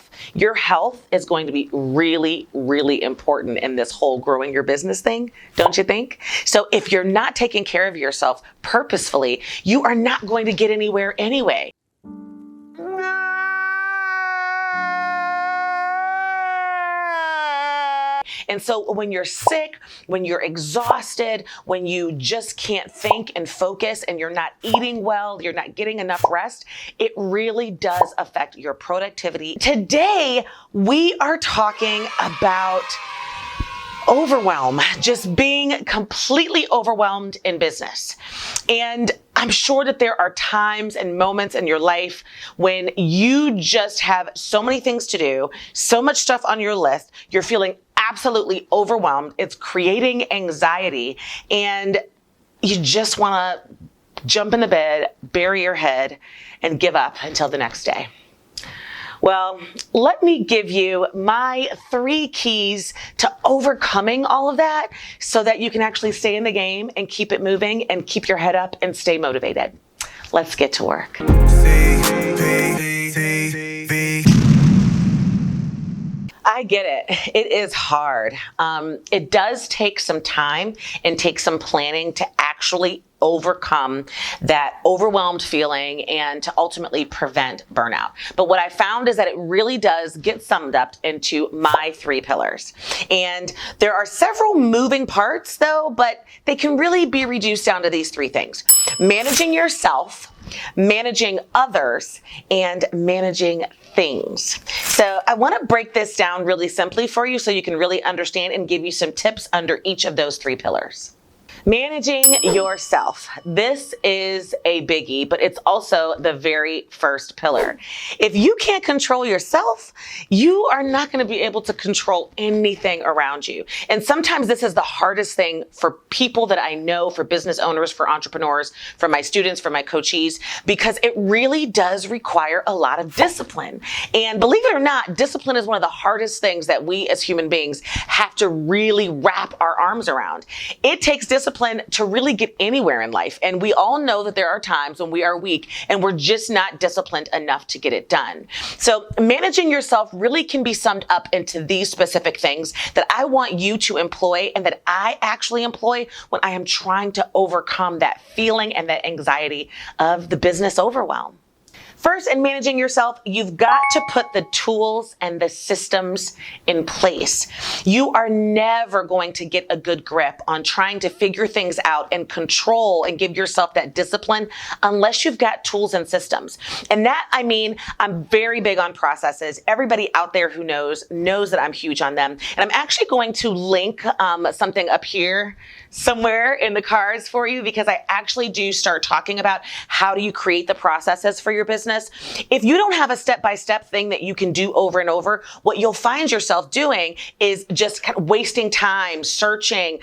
health. Your health is going to be really, really important in this whole growing your business thing, don't you think? So if you're not taking care of yourself purposefully, you are not going to get anywhere anyway. And so when you're sick, when you're exhausted, when you just can't think and focus and you're not eating well, you're not getting enough rest, it really does affect your productivity. Today, we are talking about overwhelm, just being completely overwhelmed in business. And I'm sure that there are times and moments in your life when you just have so many things to do, so much stuff on your list, you're feeling absolutely overwhelmed. It's creating anxiety, and you just want to jump in the bed, bury your head, and give up until the next day. Well, let me give you my 3 keys to overcoming all of that so that you can actually stay in the game and keep it moving and keep your head up and stay motivated. Let's get to work. I get it. It is hard. It does take some time and take some planning to actually overcome that overwhelmed feeling and to ultimately prevent burnout. But what I found is that it really does get summed up into my 3 pillars. And there are several moving parts though, but they can really be reduced down to these 3 things: managing yourself, managing others, and managing things. So I want to break this down really simply for you so you can really understand and give you some tips under each of those 3 pillars. Managing yourself. This is a biggie, but it's also the very first pillar. If you can't control yourself, you are not going to be able to control anything around you. And sometimes this is the hardest thing for people that I know, for business owners, for entrepreneurs, for my students, for my coachees, because it really does require a lot of discipline. And believe it or not, discipline is one of the hardest things that we as human beings have to really wrap our arms around. It takes discipline to really get anywhere in life. And we all know that there are times when we are weak and we're just not disciplined enough to get it done. So managing yourself really can be summed up into these specific things that I want you to employ and that I actually employ when I am trying to overcome that feeling and that anxiety of the business overwhelm. First, in managing yourself, you've got to put the tools and the systems in place. You are never going to get a good grip on trying to figure things out and control and give yourself that discipline unless you've got tools and systems. And that, I mean, I'm very big on processes. Everybody out there who knows that I'm huge on them. And I'm actually going to link something up here somewhere in the cards for you, because I actually do start talking about how do you create the processes for your business. If you don't have a step-by-step thing that you can do over and over, what you'll find yourself doing is just kind of wasting time, searching,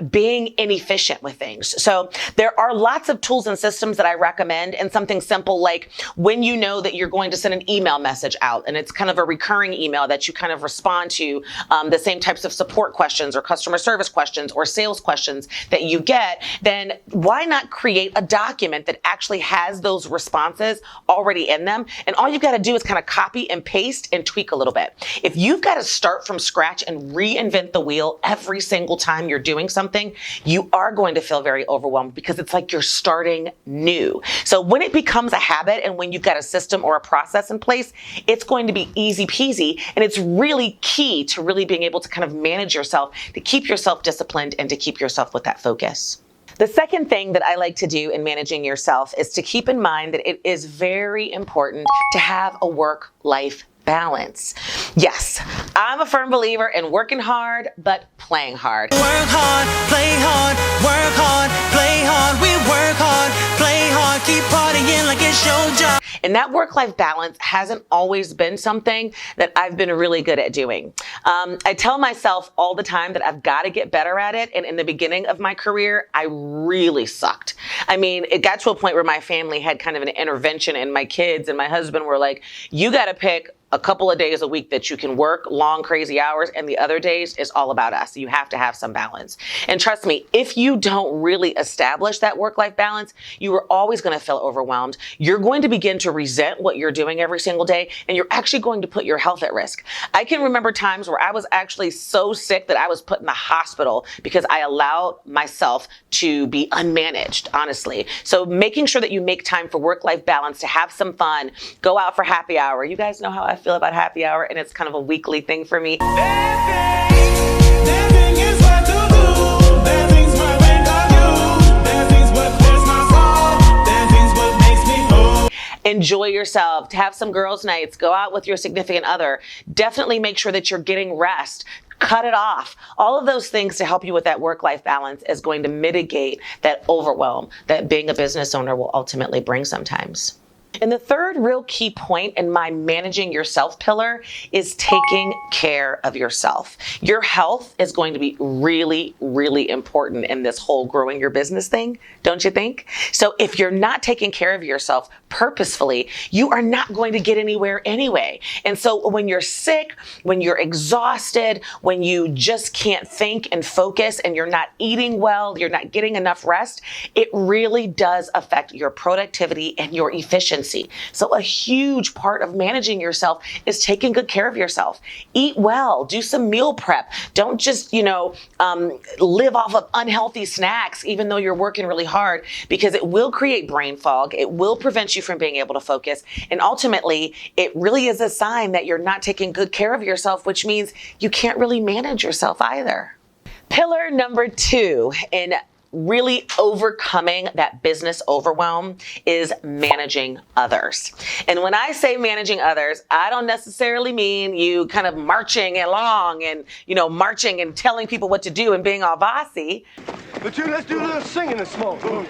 being inefficient with things. So there are lots of tools and systems that I recommend, and something simple like when you know that you're going to send an email message out and it's kind of a recurring email that you kind of respond to the same types of support questions or customer service questions or sales questions that you get, then why not create a document that actually has those responses already in them? And all you've got to do is kind of copy and paste and tweak a little bit. If you've got to start from scratch and reinvent the wheel every single time you're doing something, you are going to feel very overwhelmed because it's like you're starting new. So when it becomes a habit and when you've got a system or a process in place, it's going to be easy peasy. And it's really key to really being able to kind of manage yourself, to keep yourself disciplined and to keep yourself with that focus. The second thing that I like to do in managing yourself is to keep in mind that it is very important to have a work-life balance. Yes, I'm a firm believer in working hard, but playing hard. Work hard, play hard, work hard, play hard. We work hard, play hard, keep partying like it's your job. And that work-life balance hasn't always been something that I've been really good at doing. I tell myself all the time that I've got to get better at it. And in the beginning of my career, I really sucked. I mean, it got to a point where my family had kind of an intervention, and my kids and my husband were like, you got to pick a couple of days a week that you can work long, crazy hours, and the other days is all about us. You have to have some balance. And trust me, if you don't really establish that work-life balance, you are always going to feel overwhelmed. You're going to begin to resent what you're doing every single day, and you're actually going to put your health at risk. I can remember times where I was actually so sick that I was put in the hospital because I allowed myself to be unmanaged, honestly. So making sure that you make time for work-life balance, to have some fun, go out for happy hour. You guys know how I feel about happy hour, and it's kind of a weekly thing for me. Enjoy yourself, to have some girls' nights, go out with your significant other. Definitely make sure that you're getting rest. Cut it off. All of those things to help you with that work-life balance is going to mitigate that overwhelm that being a business owner will ultimately bring sometimes. And the third real key point in my managing yourself pillar is taking care of yourself. Your health is going to be really, really important in this whole growing your business thing, don't you think? So if you're not taking care of yourself purposefully, you are not going to get anywhere anyway. And so when you're sick, when you're exhausted, when you just can't think and focus, and you're not eating well, you're not getting enough rest, it really does affect your productivity and your efficiency. So a huge part of managing yourself is taking good care of yourself. Eat well, do some meal prep. Don't just, live off of unhealthy snacks, even though you're working really hard, because it will create brain fog. It will prevent you from being able to focus. And ultimately, it really is a sign that you're not taking good care of yourself, which means you can't really manage yourself either. Pillar number 2 in really overcoming that business overwhelm is managing others. And when I say managing others, I don't necessarily mean you kind of marching along and, marching and telling people what to do and being all bossy. But let's do a little singing this morning.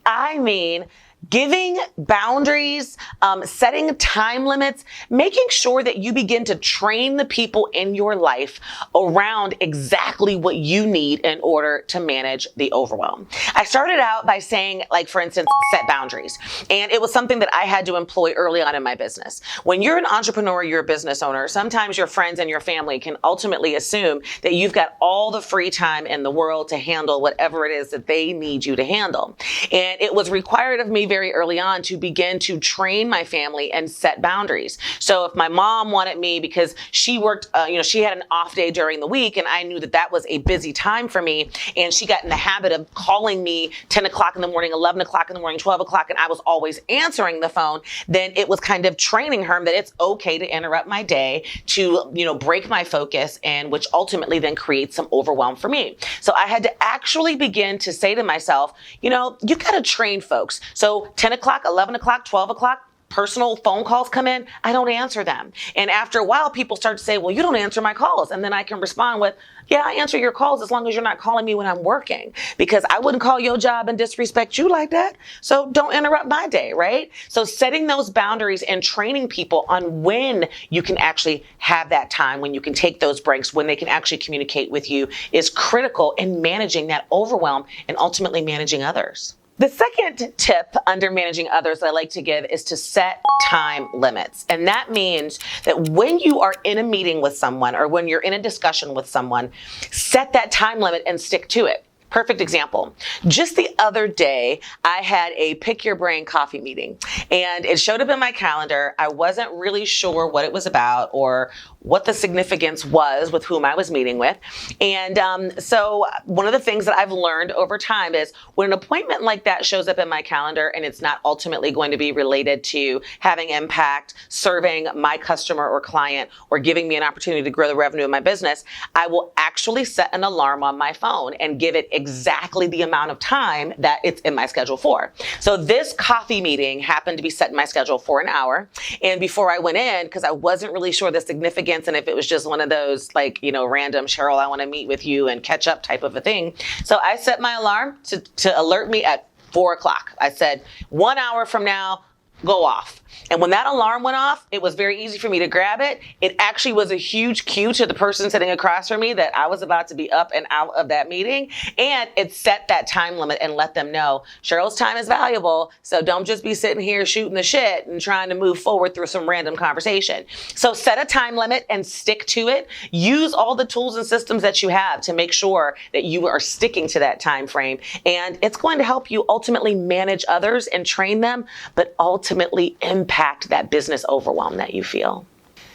I mean giving boundaries, setting time limits, making sure that you begin to train the people in your life around exactly what you need in order to manage the overwhelm. I started out by saying, for instance, set boundaries. And it was something that I had to employ early on in my business. When you're an entrepreneur, you're a business owner, sometimes your friends and your family can ultimately assume that you've got all the free time in the world to handle whatever it is that they need you to handle. And it was required of me very early on to begin to train my family and set boundaries. So if my mom wanted me because she worked, she had an off day during the week, and I knew that that was a busy time for me, and she got in the habit of calling me 10 o'clock in the morning, 11 o'clock in the morning, 12 o'clock, and I was always answering the phone, then it was kind of training her that it's okay to interrupt my day, to, break my focus, and which ultimately then creates some overwhelm for me. So I had to actually begin to say to myself, you got to train folks. So 10 o'clock, 11 o'clock, 12 o'clock, personal phone calls come in, I don't answer them. And after a while, people start to say, well, you don't answer my calls. And then I can respond with, yeah, I answer your calls as long as you're not calling me when I'm working, because I wouldn't call your job and disrespect you like that. So don't interrupt my day, right? So setting those boundaries and training people on when you can actually have that time, when you can take those breaks, when they can actually communicate with you, is critical in managing that overwhelm and ultimately managing others. The second tip under managing others that I like to give is to set time limits. And that means that when you are in a meeting with someone or when you're in a discussion with someone, set that time limit and stick to it. Perfect example. Just the other day, I had a pick your brain coffee meeting, and it showed up in my calendar. I wasn't really sure what it was about or what the significance was with whom I was meeting with. And so one of the things that I've learned over time is when an appointment like that shows up in my calendar and it's not ultimately going to be related to having impact, serving my customer or client, or giving me an opportunity to grow the revenue of my business, I will actually set an alarm on my phone and give it exactly the amount of time that it's in my schedule for. So this coffee meeting happened to be set in my schedule for an hour. And before I went in, because I wasn't really sure the significance and if it was just one of those random Cheryl, I want to meet with you and catch up type of a thing. So I set my alarm to alert me at 4 o'clock. I said 1 hour from now, go off. And when that alarm went off, it was very easy for me to grab it. It actually was a huge cue to the person sitting across from me that I was about to be up and out of that meeting. And it set that time limit and let them know Cheryl's time is valuable. So don't just be sitting here shooting the shit and trying to move forward through some random conversation. So set a time limit and stick to it. Use all the tools and systems that you have to make sure that you are sticking to that time frame. And it's going to help you ultimately manage others and train them, but ultimately impact that business overwhelm that you feel.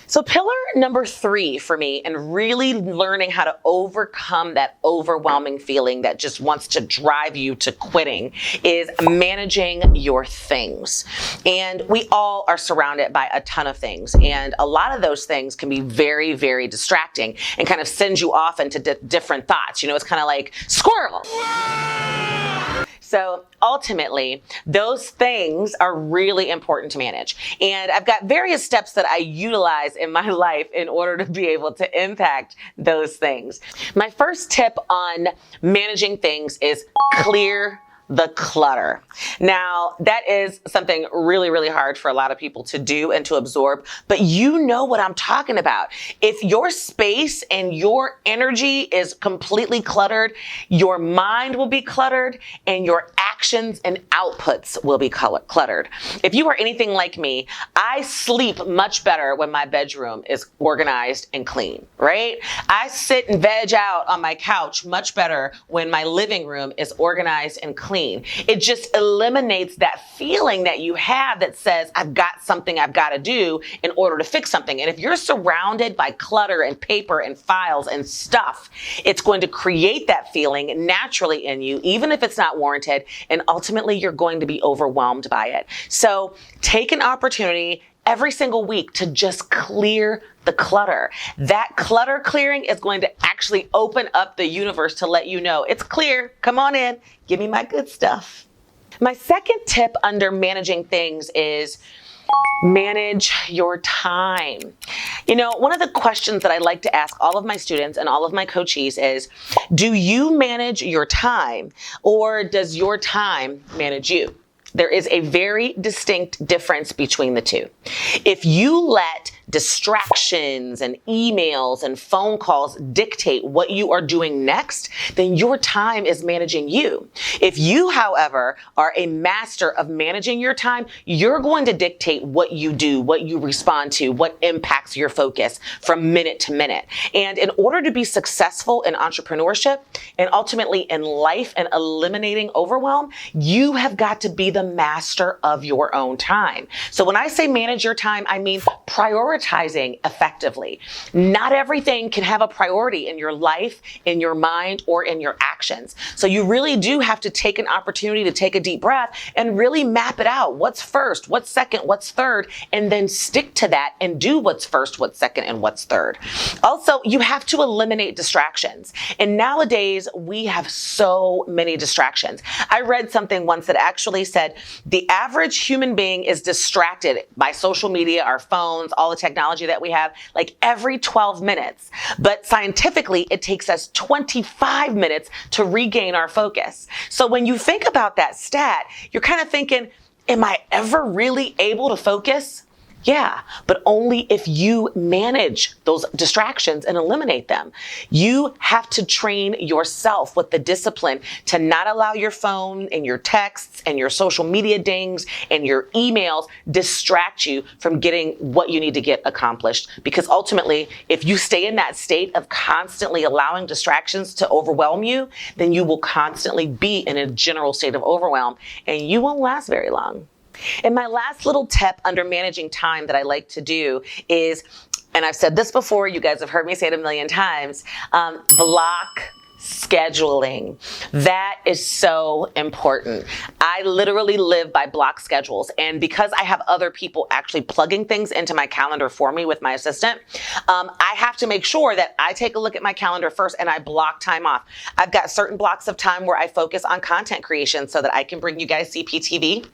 So pillar number 3 for me, and really learning how to overcome that overwhelming feeling that just wants to drive you to quitting, is managing your things. And we all are surrounded by a ton of things. And a lot of those things can be very, very distracting and kind of send you off into different thoughts. You know, it's kind of like squirrel. So ultimately, those things are really important to manage. And I've got various steps that I utilize in my life in order to be able to impact those things. My first tip on managing things is clear the clutter. Now, that is something really, really hard for a lot of people to do and to absorb, but you know what I'm talking about. If your space and your energy is completely cluttered, your mind will be cluttered and your actions and outputs will be cluttered. If you are anything like me, I sleep much better when my bedroom is organized and clean, right? I sit and veg out on my couch much better when my living room is organized and clean. It just eliminates that feeling that you have that says, I've got something I've got to do in order to fix something. And if you're surrounded by clutter and paper and files and stuff, it's going to create that feeling naturally in you, even if it's not warranted. And ultimately, you're going to be overwhelmed by it. So take an opportunity every single week to just clear the clutter. That clutter clearing is going to actually open up the universe to let you know it's clear. Come on in. Give me my good stuff. My second tip under managing things is manage your time. You know, one of the questions that I like to ask all of my students and all of my coachees is, do you manage your time or does your time manage you? There is a very distinct difference between the two. If you let distractions and emails and phone calls dictate what you are doing next, then your time is managing you. If you, however, are a master of managing your time, you're going to dictate what you do, what you respond to, what impacts your focus from minute to minute. And in order to be successful in entrepreneurship and ultimately in life and eliminating overwhelm, you have got to be the master of your own time. So when I say manage your time, I mean prioritizing effectively. Not everything can have a priority in your life, in your mind, or in your actions. So you really do have to take an opportunity to take a deep breath and really map it out. What's first, what's second, what's third, and then stick to that and do what's first, what's second, and what's third. Also, you have to eliminate distractions. And nowadays, we have so many distractions. I read something once that actually said the average human being is distracted by social media, our phones, all the technology that we have, like every 12 minutes. But scientifically, it takes us 25 minutes to regain our focus. So when you think about that stat, you're kind of thinking, am I ever really able to focus? Yeah, but only if you manage those distractions and eliminate them. You have to train yourself with the discipline to not allow your phone and your texts and your social media dings and your emails distract you from getting what you need to get accomplished. Because ultimately, if you stay in that state of constantly allowing distractions to overwhelm you, then you will constantly be in a general state of overwhelm and you won't last very long. And my last little tip under managing time that I like to do is, and I've said this before, you guys have heard me say it a million times, block scheduling. That is so important. I literally live by block schedules. And because I have other people actually plugging things into my calendar for me with my assistant, I have to make sure that I take a look at my calendar first and I block time off. I've got certain blocks of time where I focus on content creation so that I can bring you guys CPTV.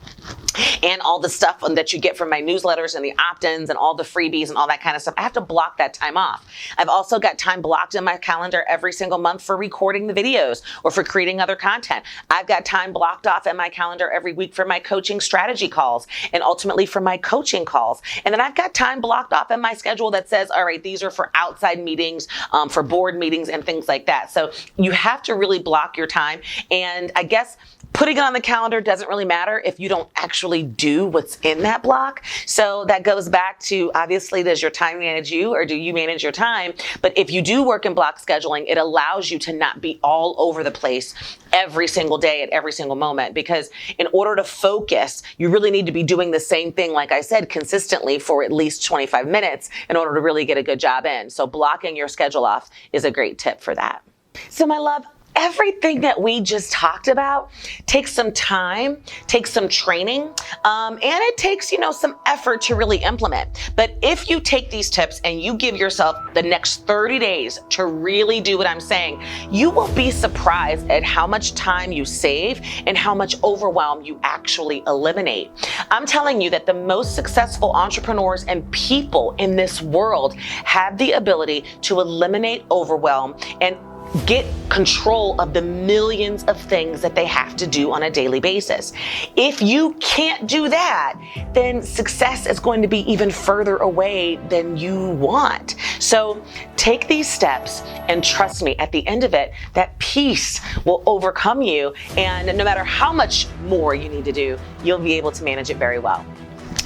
and all the stuff that you get from my newsletters and the opt-ins and all the freebies and all that kind of stuff. I have to block that time off. I've also got time blocked in my calendar every single month for recording the videos or for creating other content. I've got time blocked off in my calendar every week for my coaching strategy calls and ultimately for my coaching calls. And then I've got time blocked off in my schedule that says, all right, these are for outside meetings, for board meetings and things like that. So you have to really block your time. And I guess putting it on the calendar doesn't really matter if you don't actually do what's in that block. So that goes back to, obviously, does your time manage you or do you manage your time? But if you do work in block scheduling, it allows you to not be all over the place every single day at every single moment, because in order to focus, you really need to be doing the same thing, like I said, consistently for at least 25 minutes in order to really get a good job in. So blocking your schedule off is a great tip for that. So my love, everything that we just talked about takes some time, takes some training, and it takes, some effort to really implement. But if you take these tips and you give yourself the next 30 days to really do what I'm saying, you will be surprised at how much time you save and how much overwhelm you actually eliminate. I'm telling you that the most successful entrepreneurs and people in this world have the ability to eliminate overwhelm and get control of the millions of things that they have to do on a daily basis. If you can't do that, then success is going to be even further away than you want. So take these steps and trust me, at the end of it, that peace will overcome you. And no matter how much more you need to do, you'll be able to manage it very well.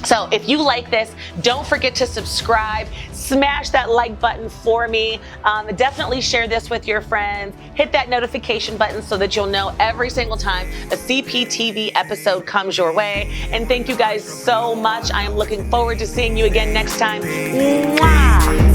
So if you like this, don't forget to subscribe, smash that like button for me. Definitely share this with your friends. Hit that notification button so that you'll know every single time a CPTV episode comes your way. And thank you guys so much. I am looking forward to seeing you again next time. Mwah!